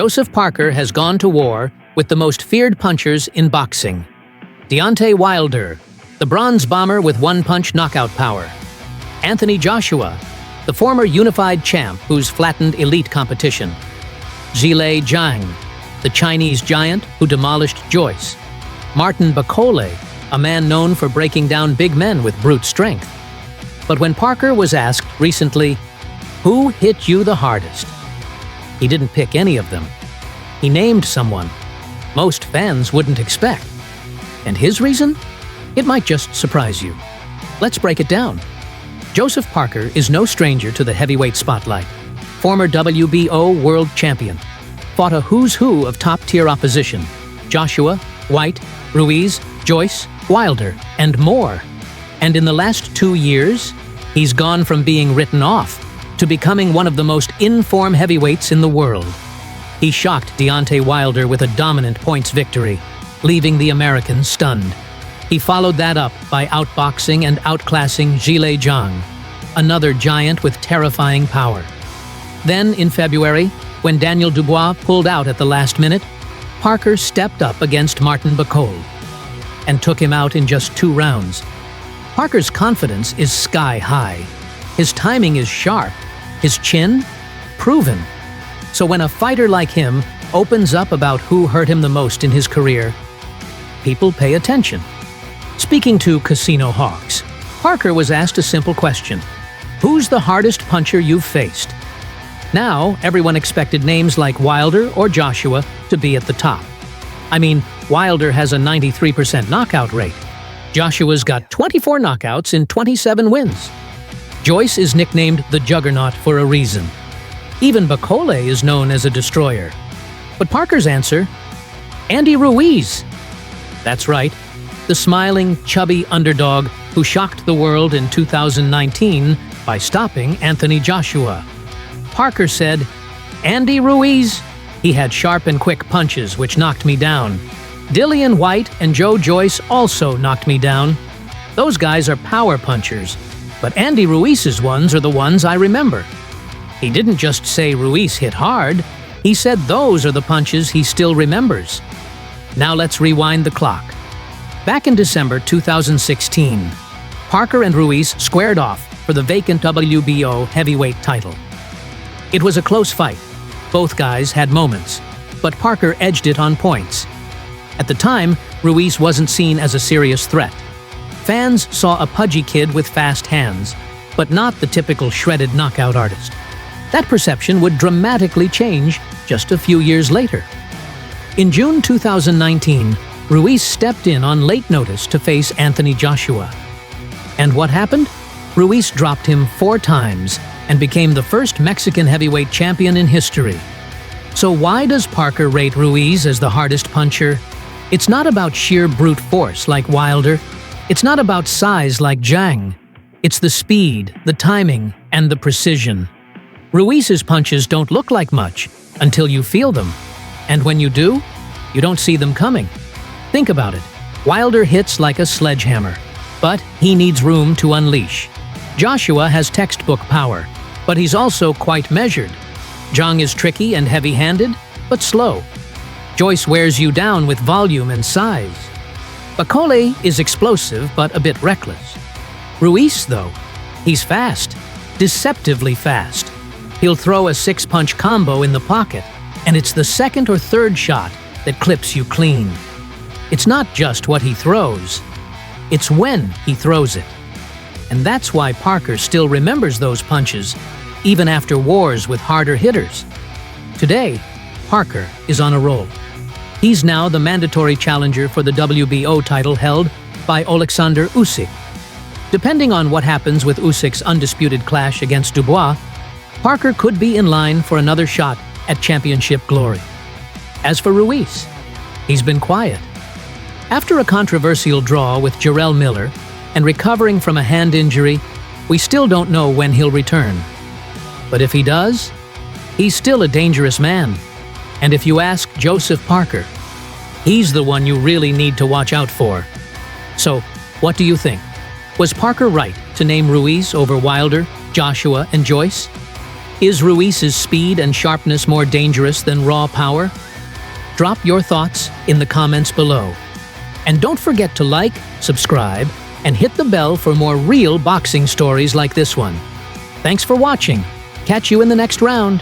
Joseph Parker has gone to war with the most feared punchers in boxing. Deontay Wilder, the bronze bomber with one-punch knockout power. Anthony Joshua, the former unified champ who's flattened elite competition. Zhang, the Chinese giant who demolished Joyce. Martin Bakole, a man known for breaking down big men with brute strength. But when Parker was asked recently, "Who hit you the hardest?" he didn't pick any of them. He named someone most fans wouldn't expect. And his reason? It might just surprise you. Let's break it down. Joseph Parker is no stranger to the heavyweight spotlight. Former WBO world champion. Fought a who's who of top-tier opposition. Joshua, White, Ruiz, Joyce, Wilder, and more. And in the last 2 years, he's gone from being written off to becoming one of the most in-form heavyweights in the world. He shocked Deontay Wilder with a dominant points victory, leaving the American stunned. He followed that up by outboxing and outclassing Zhang, another giant with terrifying power. Then, in February, when Daniel Dubois pulled out at the last minute, Parker stepped up against Martin Bakole and took him out in just 2 rounds. Parker's confidence is sky high. His timing is sharp. His chin? Proven. So when a fighter like him opens up about who hurt him the most in his career, people pay attention. Speaking to Casino Hawks, Parker was asked a simple question. Who's the hardest puncher you've faced? Now, everyone expected names like Wilder or Joshua to be at the top. I mean, Wilder has a 93% knockout rate. Joshua's got 24 knockouts in 27 wins. Joyce is nicknamed the Juggernaut for a reason. Even Bakole is known as a destroyer. But Parker's answer? Andy Ruiz. That's right, the smiling, chubby underdog who shocked the world in 2019 by stopping Anthony Joshua. Parker said, "Andy Ruiz, he had sharp and quick punches which knocked me down. Dillian Whyte and Joe Joyce also knocked me down. Those guys are power punchers, but Andy Ruiz's ones are the ones I remember." He didn't just say Ruiz hit hard, he said those are the punches he still remembers. Now let's rewind the clock. Back in December 2016, Parker and Ruiz squared off for the vacant WBO heavyweight title. It was a close fight. Both guys had moments, but Parker edged it on points. At the time, Ruiz wasn't seen as a serious threat. Fans saw a pudgy kid with fast hands, but not the typical shredded knockout artist. That perception would dramatically change just a few years later. In June 2019, Ruiz stepped in on late notice to face Anthony Joshua. And what happened? Ruiz dropped him 4 times and became the first Mexican heavyweight champion in history. So why does Parker rate Ruiz as the hardest puncher? It's not about sheer brute force like Wilder. It's not about size like Zhang. It's the speed, the timing, and the precision. Ruiz's punches don't look like much until you feel them. And when you do, you don't see them coming. Think about it. Wilder hits like a sledgehammer, but he needs room to unleash. Joshua has textbook power, but he's also quite measured. Zhang is tricky and heavy-handed, but slow. Joyce wears you down with volume and size. Bakole is explosive but a bit reckless. Ruiz, though, he's fast, deceptively fast. He'll throw a 6-punch combo in the pocket, and it's the second or third shot that clips you clean. It's not just what he throws, it's when he throws it. And that's why Parker still remembers those punches, even after wars with harder hitters. Today, Parker is on a roll. He's now the mandatory challenger for the WBO title held by Alexander Usyk. Depending on what happens with Usyk's undisputed clash against Dubois, Parker could be in line for another shot at championship glory. As for Ruiz, he's been quiet. After a controversial draw with Jarrell Miller and recovering from a hand injury, we still don't know when he'll return. But if he does, he's still a dangerous man. And if you ask Joseph Parker, he's the one you really need to watch out for. So, what do you think? Was Parker right to name Ruiz over Wilder, Joshua, and Joyce? Is Ruiz's speed and sharpness more dangerous than raw power? Drop your thoughts in the comments below. And don't forget to like, subscribe, and hit the bell for more real boxing stories like this one. Thanks for watching. Catch you in the next round.